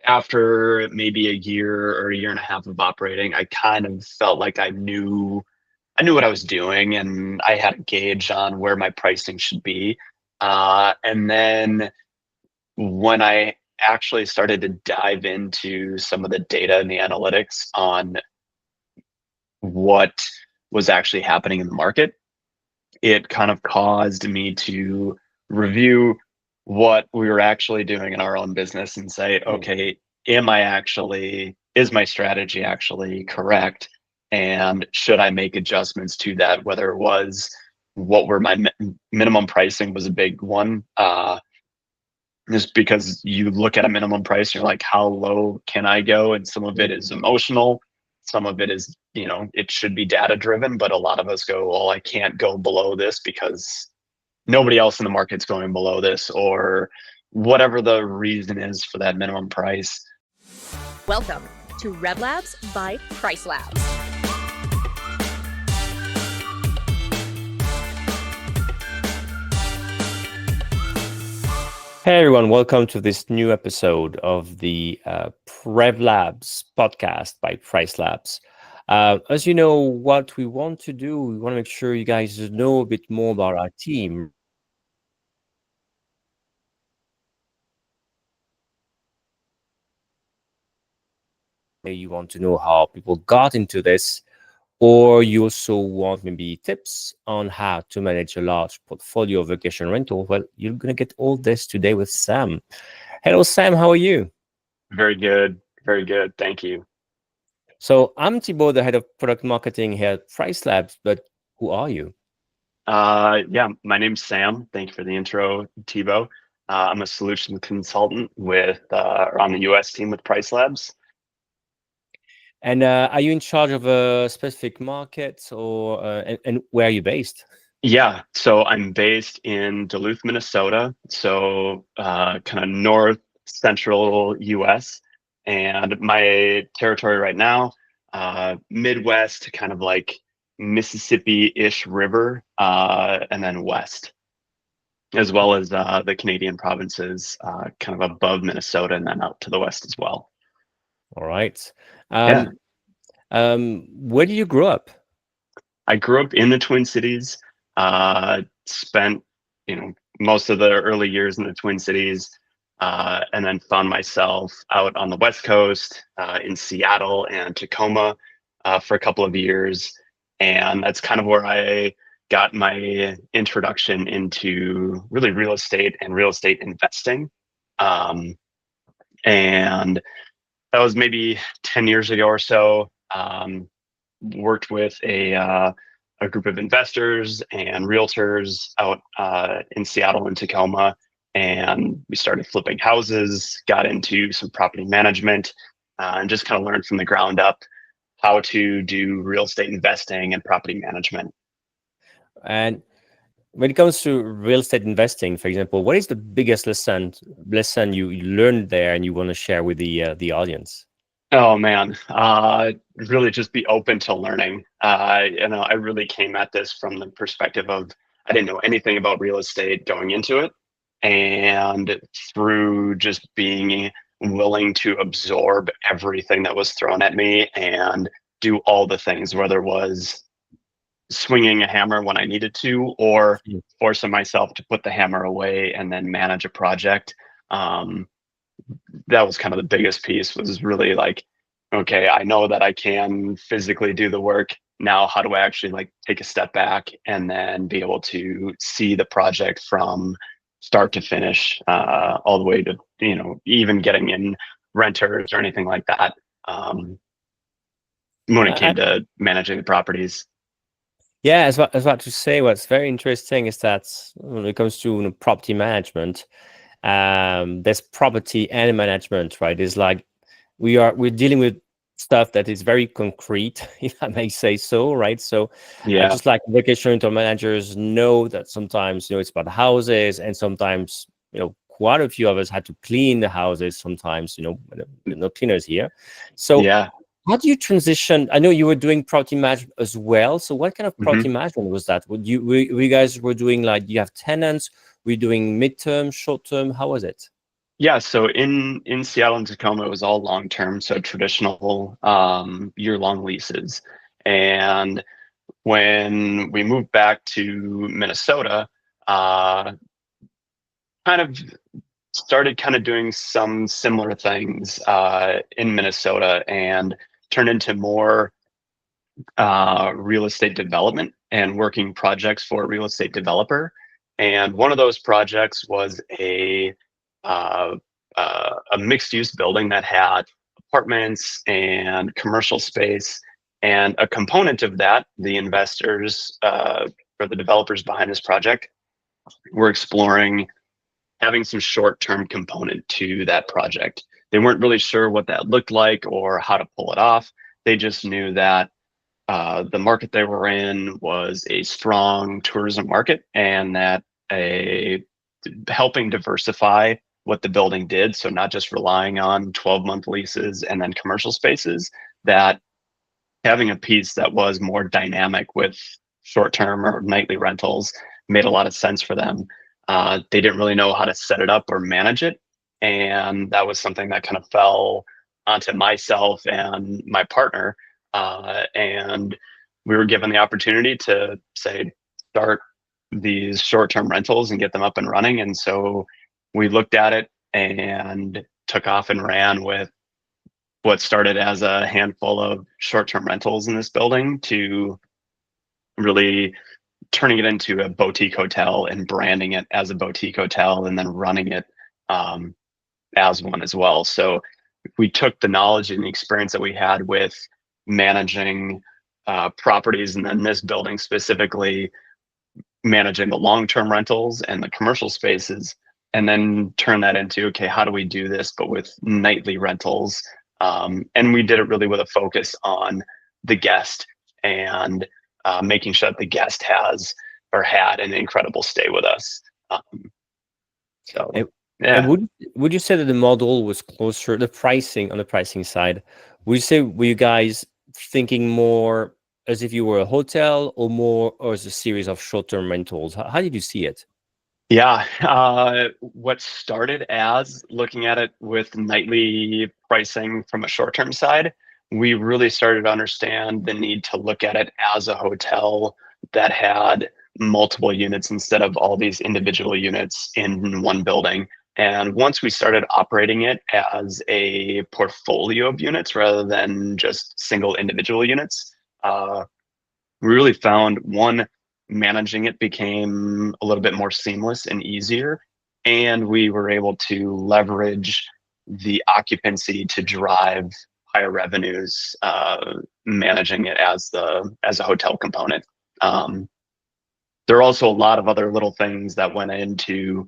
after maybe a year or a year and a half of operating, I kind of felt like I knew what I was doing, and I had a gauge on where my pricing should be. And then when I actually started to dive into some of the data and the analytics on what was actually happening in the market, it kind of caused me to review what we were actually doing in our own business and say, Mm. okay, is my strategy actually correct? And should I make adjustments to that? Whether it was what were my minimum pricing was a big one. Just because you look at a minimum price, you're like, how low can I go? And some of it is emotional. Some of it is, it should be data driven, but a lot of us go, well, I can't go below this because nobody else in the market's going below this, or whatever the reason is for that minimum price. Welcome to RevLabs by PriceLabs. Hey everyone, welcome to this new episode of the RevLabs podcast by PriceLabs. As you know, what we want to do, we want to make sure you guys know a bit more about our team. You want to know how people got into this, or you also want maybe tips on how to manage a large portfolio of vacation rental. Well, you're going to get all this today with Sam. Hello, Sam. How are you? Very good. Very good. Thank you. So I'm Thibault, the head of product marketing here at PriceLabs, but who are you? Yeah, my name's Sam. Thank you for the intro, Thibault. I'm a solution consultant on the US team with PriceLabs. And are you in charge of a specific market, or and where are you based? Yeah, so I'm based in Duluth, Minnesota, so kind of north central US. And my territory right now, Midwest, kind of like Mississippi-ish river, and then west, as well as the Canadian provinces, kind of above Minnesota and then out to the west as well. All right. Yeah, Where did you grow up? I grew up in the Twin Cities, spent, most of the early years in the Twin Cities, and then found myself out on the West Coast, in Seattle and Tacoma, for a couple of years. And that's kind of where I got my introduction into really real estate and real estate investing. And that was maybe 10 years ago or so. Worked with a group of investors and realtors out in Seattle and Tacoma, and we started flipping houses, got into some property management, and just kind of learned from the ground up how to do real estate investing and property management. And when it comes to real estate investing, for example, what is the biggest lesson you learned there and you want to share with the audience? Oh man, really just be open to learning. I really came at this from the perspective of I didn't know anything about real estate going into it, and through just being willing to absorb everything that was thrown at me and do all the things, whether it was swinging a hammer when I needed to, or Mm. forcing myself to put the hammer away and then manage a project. Um, that was kind of the biggest piece, was really like, okay, I know that I can physically do the work. Now, how do I actually like take a step back and then be able to see the project from start to finish, all the way to, even getting in renters or anything like that. When it I, came to managing the properties. Yeah, as well, I was about to say, what's very interesting is that when it comes to property management, there's property and management, right? It's like we're dealing with stuff that is very concrete, if I may say so, right? So Yeah. just like vacation rental managers know that sometimes it's about houses, and sometimes quite a few of us had to clean the houses sometimes, no cleaners here. So Yeah. how do you transition? I know you were doing property management as well. So what kind of property hmm management was that? Were you guys were doing, like, you have tenants? Were you doing midterm, short term? How was it? Yeah, so in Seattle and Tacoma, it was all long term, so traditional year-long leases. And when we moved back to Minnesota, uh, kind of started kind of doing some similar things in Minnesota and turned into more real estate development and working projects for a real estate developer. And one of those projects was uh, a mixed use building that had apartments and commercial space. And a component of that, the investors or the developers behind this project were exploring having some short-term component to that project. They weren't really sure what that looked like or how to pull it off. They just knew that the market they were in was a strong tourism market, and that a helping diversify what the building did, so not just relying on 12-month leases and then commercial spaces, that having a piece that was more dynamic with short-term or nightly rentals made a lot of sense for them. They didn't really know how to set it up or manage it, and that was something that kind of fell onto myself and my partner. And we were given the opportunity to say, start these short-term rentals and get them up and running. And so we looked at it and took off and ran with what started as a handful of short-term rentals in this building to really turning it into a boutique hotel and branding it as a boutique hotel and then running it as one as well. So we took the knowledge and the experience that we had with managing properties, and then this building specifically managing the long-term rentals and the commercial spaces, and then turn that into, okay, how do we do this but with nightly rentals? And we did it really with a focus on the guest and making sure that the guest has or had an incredible stay with us. So yeah. And would you say that the model was closer, the pricing on the pricing side, would you say, were you guys thinking more as if you were a hotel or more or as a series of short-term rentals? How did you see it? Yeah, what started as looking at it with nightly pricing from a short-term side, we really started to understand the need to look at it as a hotel that had multiple units instead of all these individual units in one building. And once we started operating it as a portfolio of units rather than just single individual units, we really found, one, managing it became a little bit more seamless and easier. And we were able to leverage the occupancy to drive higher revenues, managing it as a hotel component. There are also a lot of other little things that went into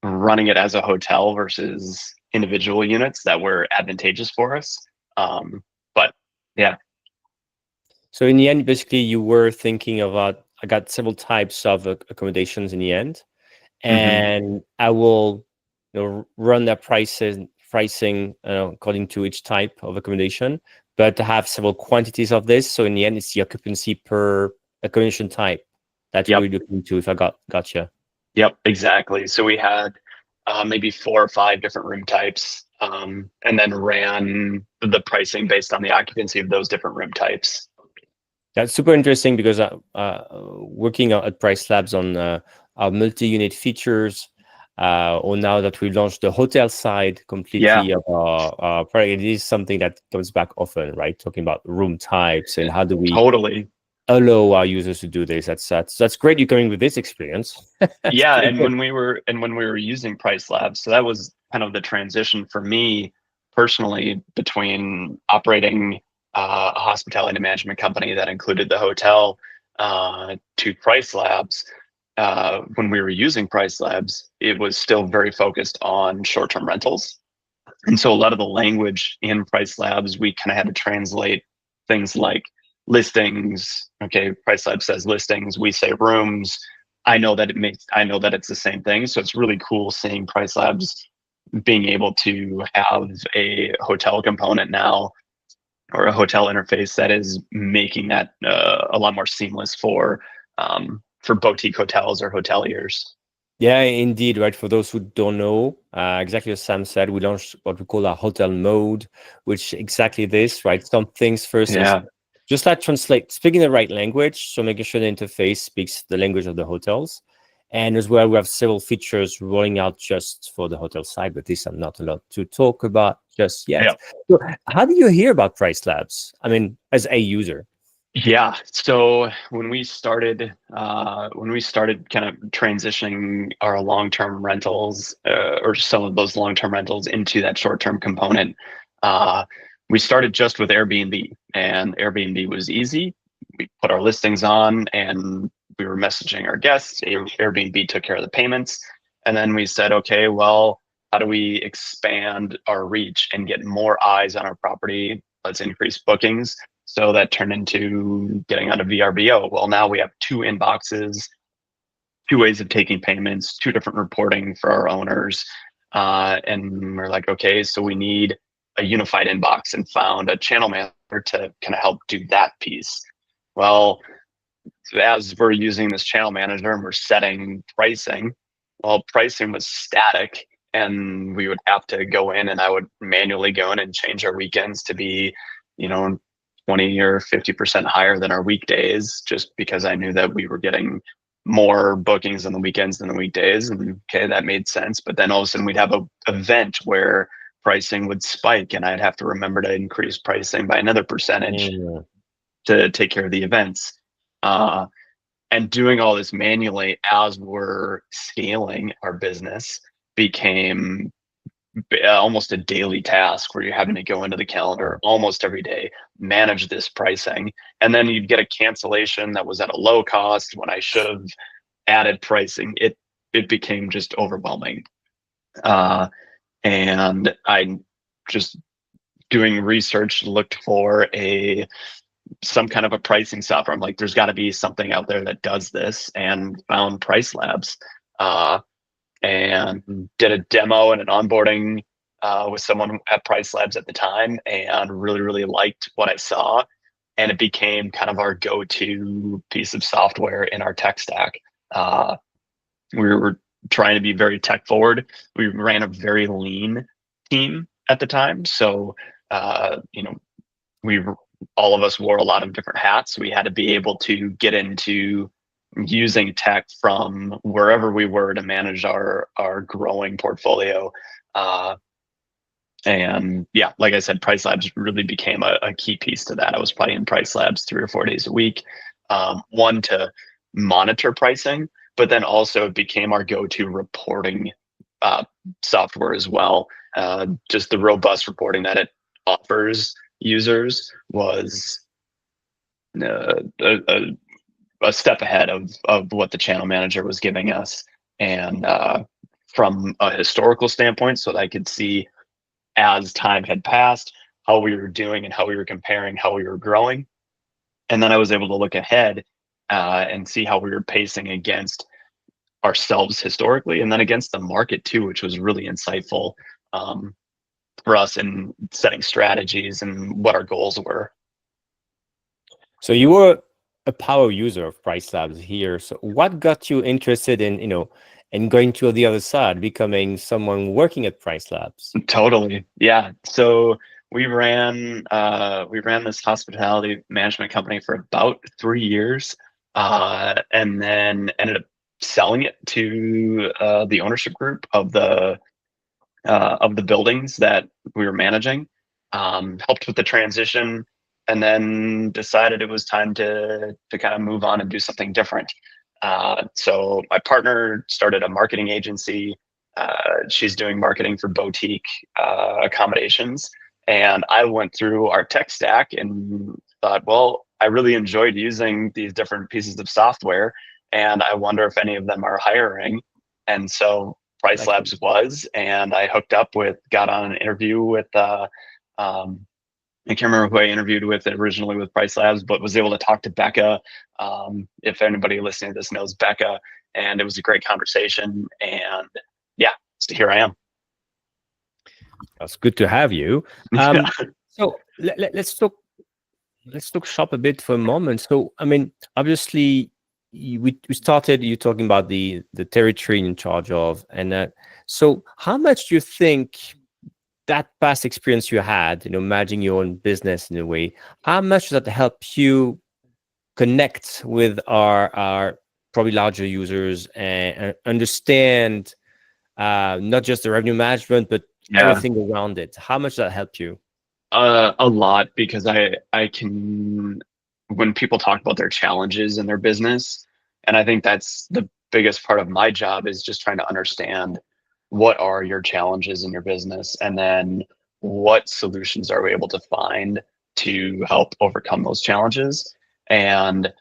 running it as a hotel versus individual units that were advantageous for us. But yeah. So in the end, basically, you were thinking about, I got several types of accommodations in the end, and I will, run that pricing according to each type of accommodation, but to have several quantities of this. So in the end, it's the occupancy per accommodation type that you're looking into, if I gotcha. Yep, exactly. So we had maybe 4 or 5 different room types, and then ran the pricing based on the occupancy of those different room types. That's super interesting because working at PriceLabs on our multi-unit features, or now that we launched the hotel side completely of our product, it is something that comes back often, right? Talking about room types and how do we totally allow our users to do this. That's great. You're coming with this experience. Yeah, and when we were using PriceLabs, so that was kind of the transition for me personally between operating a hospitality management company that included the hotel to PriceLabs. When we were using PriceLabs, it was still very focused on short-term rentals. And so a lot of the language in PriceLabs, we kind of had to translate things like listings. Okay, PriceLabs says listings, we say rooms. I know that it's the same thing. So it's really cool seeing PriceLabs being able to have a hotel component now, or a hotel interface that is making that a lot more seamless for boutique hotels or hoteliers. Yeah, indeed, right. For those who don't know, exactly as Sam said, we launched what we call our hotel mode, which exactly this, right? Some things first is Yeah. just like speaking the right language. So making sure the interface speaks the language of the hotels. And as well, we have several features rolling out just for the hotel side, but this I'm not allowed to talk about just yet. Yeah. So how do you hear about PriceLabs? I mean, as a user? Yeah. So when we started kind of transitioning our long-term rentals, or some of those long-term rentals into that short-term component, we started just with Airbnb, and Airbnb was easy. We put our listings on and we were messaging our guests. Airbnb took care of the payments. And then we said, okay, well, how do we expand our reach and get more eyes on our property? Let's increase bookings. So that turned into getting out of VRBO. Well, now we have two inboxes, two ways of taking payments, two different reporting for our owners. And we're like, okay, so we need a unified inbox, and found a channel manager to kind of help do that piece. Well, as we're using this channel manager and we're setting pricing, well, pricing was static, and we would have to go in, and I would manually go in and change our weekends to be, 20 or 50% higher than our weekdays, just because I knew that we were getting more bookings on the weekends than the weekdays. And okay, that made sense. But then all of a sudden we'd have a event where pricing would spike, and I'd have to remember to increase pricing by another percentage to take care of the events. And doing all this manually as we're scaling our business became almost a daily task, where you're having to go into the calendar almost every day, manage this pricing, and then you'd get a cancellation that was at a low cost when I should have added pricing. It became just overwhelming. And I just, doing research, looked for some kind of a pricing software. I'm like, there's got to be something out there that does this, and found PriceLabs. And did a demo and an onboarding with someone at PriceLabs at the time, and really, really liked what I saw. And it became kind of our go-to piece of software in our tech stack. We were trying to be very tech forward. We ran a very lean team at the time. So, all of us wore a lot of different hats. We had to be able to get into using tech from wherever we were to manage our growing portfolio. And yeah, like I said, PriceLabs really became a key piece to that. I was probably in PriceLabs 3 or 4 days a week. One, to monitor pricing, but then also it became our go-to reporting software as well. Just the robust reporting that it offers users was a step ahead of what the channel manager was giving us. And from a historical standpoint, so that I could see, as time had passed, how we were doing and how we were comparing, how we were growing. And then I was able to look ahead and see how we were pacing against ourselves historically, and then against the market too, which was really insightful for us in setting strategies and what our goals were. So you were a power user of PriceLabs here. So what got you interested in, and going to the other side, becoming someone working at PriceLabs? Totally. Yeah. So we ran this hospitality management company for about 3 years, and then ended up selling it to the ownership group of the buildings that we were managing. Helped with the transition, and then decided it was time to kind of move on and do something different. So my partner started a marketing agency. She's doing marketing for boutique accommodations. And I went through our tech stack and thought, well, I really enjoyed using these different pieces of software, and I wonder if any of them are hiring. And so PriceLabs was, and I got on an interview with, I can't remember who I interviewed with originally with PriceLabs, but was able to talk to Becca. If anybody listening to this knows Becca, and it was a great conversation. And yeah, so here I am. That's good to have you. So let's talk shop a bit for a moment. So I mean, obviously, we started you talking about the territory in charge of, and so how much do you think that past experience you had, managing your own business in a way, how much does that help you connect with our probably larger users and understand not just the revenue management, but everything around it? How much does that help you? A lot, because I can, when people talk about their challenges in their business, and I think that's the biggest part of my job, is just trying to understand what are your challenges in your business, and then what solutions are we able to find to help overcome those challenges. And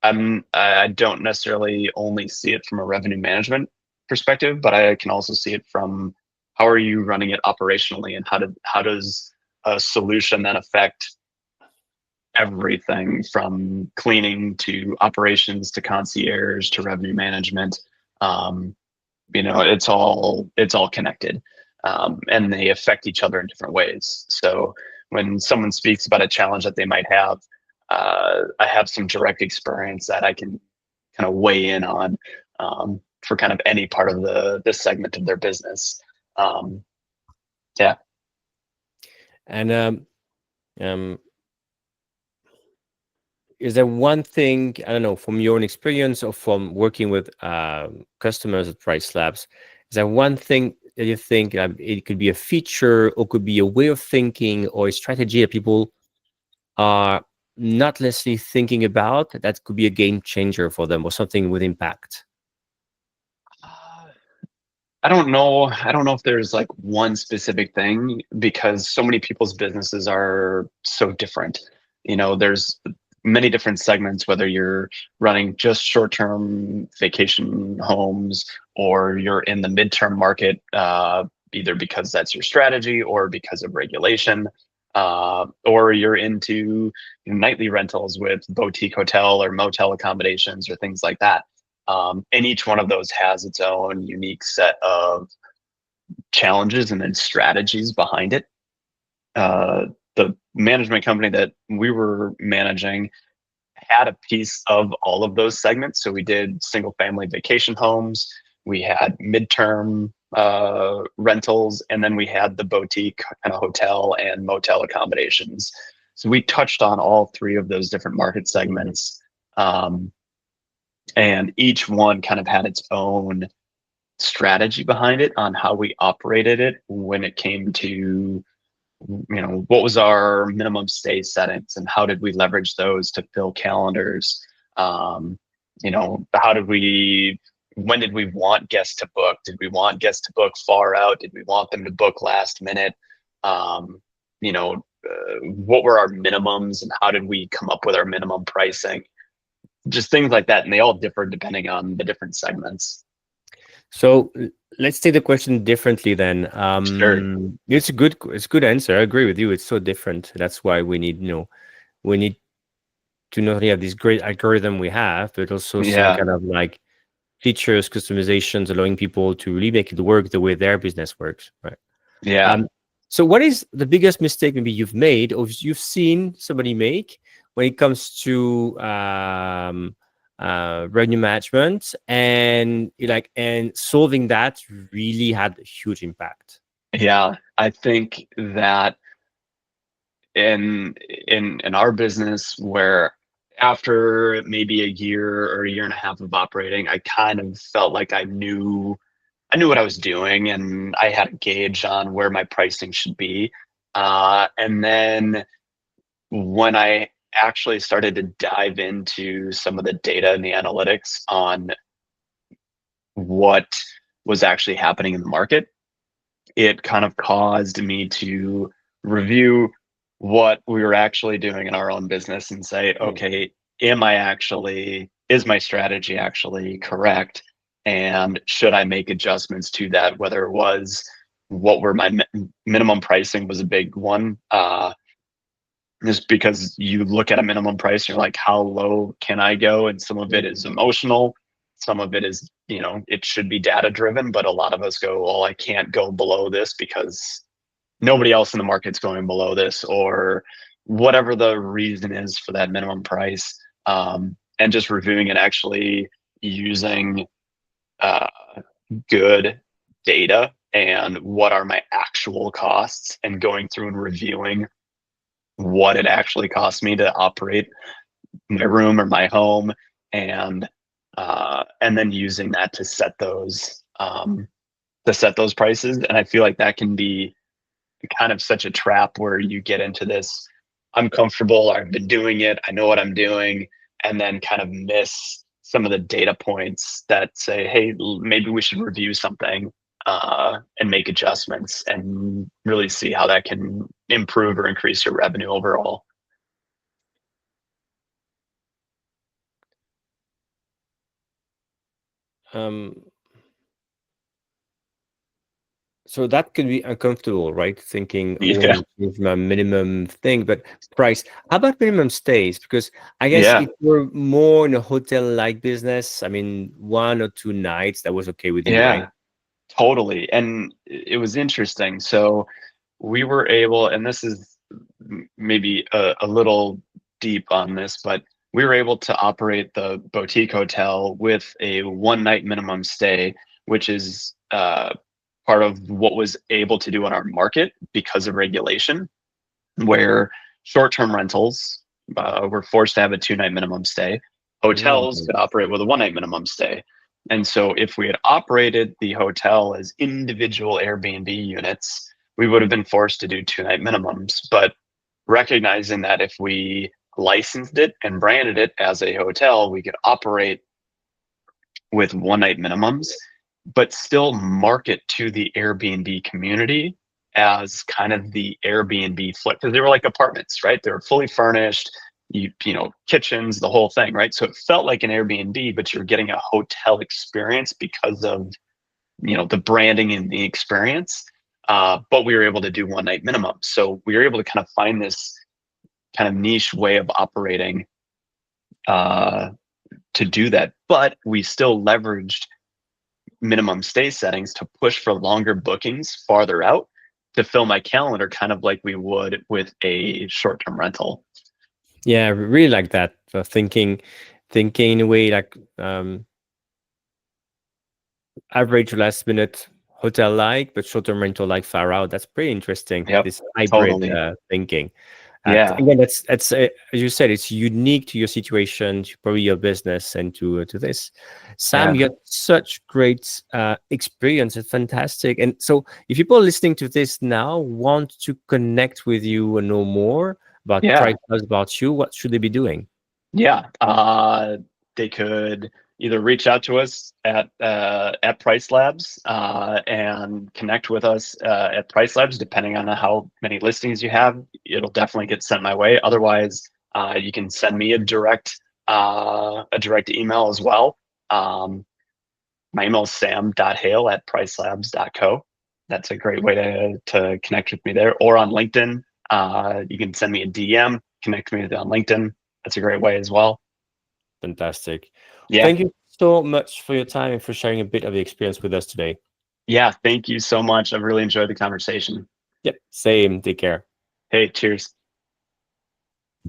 I don't necessarily only see it from a revenue management perspective, but I can also see it from how are you running it operationally, and how does a solution that affect everything from cleaning to operations to concierge to revenue management. It's all connected, and they affect each other in different ways. So when someone speaks about a challenge that they might have, I have some direct experience that I can kind of weigh in on, for kind of any part of this segment of their business. Yeah. And is there one thing, I don't know, from your own experience or from working with customers at PriceLabs, is there one thing that you think it could be a feature or could be a way of thinking or a strategy that people are not necessarily thinking about that could be a game changer for them, or something with impact? I don't know. I don't know if there's like one specific thing, because so many people's businesses are so different. There's many different segments, whether you're running just short-term vacation homes, or you're in the midterm market, either because that's your strategy or because of regulation, or you're into nightly rentals with boutique hotel or motel accommodations or things like that. And each one of those has its own unique set of challenges and then strategies behind it. The management company that we were managing had a piece of all of those segments. So we did single family vacation homes, we had midterm rentals, and then we had the boutique kind of hotel and motel accommodations. So we touched on all three of those different market segments. And each one kind of had its own strategy behind it on how we operated it when it came to, what was our minimum stay settings and how did we leverage those to fill calendars? When did we want guests to book? Did we want guests to book far out? Did we want them to book last minute? What were our minimums and how did we come up with our minimum pricing? Just things like that. And they all differ depending on the different segments. So let's take the question differently then. Sure. It's a good answer. I agree with you. It's so different. That's why we need to not only have this great algorithm we have, but also some kind of like features, customizations, allowing people to really make it work the way their business works. Right. Yeah. So what is the biggest mistake maybe you've made or you've seen somebody make when it comes to revenue management, and solving that really had a huge impact? Yeah, I think that in our business, where after maybe a year or a year and a half of operating, I kind of felt like I knew what I was doing, and I had a gauge on where my pricing should be. And then when I actually started to dive into some of the data and the analytics on what was actually happening in the market, it kind of caused me to review what we were actually doing in our own business and say, okay, is my strategy actually correct? And should I make adjustments to that? Whether it was what were my minimum pricing was a big one. Just because you look at a minimum price, you're like, how low can I go? And some of it is emotional. Some of it is, it should be data driven, but a lot of us go, well, I can't go below this because nobody else in the market's going below this, or whatever the reason is for that minimum price. and just reviewing and actually using good data and what are my actual costs, and going through and reviewing what it actually costs me to operate my room or my home, and then using that to set those prices. And I feel like that can be kind of such a trap where you get into this, I'm comfortable, I've been doing it, I know what I'm doing, and then kind of miss some of the data points that say, hey, maybe we should review something and make adjustments and really see how that can improve or increase your revenue overall. So that could be uncomfortable, right? Thinking, oh, Yeah. it's my minimum thing, but price. How about minimum stays? Because I guess Yeah. if we're more in a hotel-like business, I mean, 1 or 2 nights, that was okay with you, right? Yeah, totally. And it was interesting. So we were able, and this is maybe a little deep on this, but we were able to operate the boutique hotel with a 1 night minimum stay, which is part of what was able to do in our market because of regulation, where short-term rentals were forced to have a 2 night minimum stay. Hotels Mm. could operate with a 1 night minimum stay. And so if we had operated the hotel as individual Airbnb units, we would have been forced to do 2 night minimums. But recognizing that if we licensed it and branded it as a hotel, we could operate with 1 night minimums, but still market to the Airbnb community as kind of the Airbnb flip, because they were like apartments, right? They were fully furnished, kitchens, the whole thing, right? So it felt like an Airbnb, but you're getting a hotel experience because of the branding and the experience. But we were able to do 1 night minimum, so we were able to kind of find this kind of niche way of operating to do that, but we still leveraged minimum stay settings to push for longer bookings farther out to fill my calendar, kind of like we would with a short-term rental. Yeah, I really like that. Thinking in a way like average last minute hotel like, but short-term rental like far out. That's pretty interesting. Yep, This hybrid totally. thinking. Yeah, Again, that's as you said, it's unique to your situation, to probably your business, and to this. Sam, yeah, you had such great experience. It's fantastic. And so, if people listening to this now want to connect with you and know more about yeah, PriceLabs, about you, what should they be doing? yeah. They could either reach out to us at PriceLabs and connect with us at PriceLabs, depending on how many listings you have. It'll definitely get sent my way. Otherwise, you can send me a direct email as well. My email is sam.hale@pricelabs.co. That's a great way to connect with me there, or on LinkedIn. You can send me a DM, connect me on LinkedIn. That's a great way as well. Fantastic. Yeah. Thank you so much for your time and for sharing a bit of the experience with us today. Yeah. Thank you so much. I've really enjoyed the conversation. Yep. Same. Take care. Hey, cheers.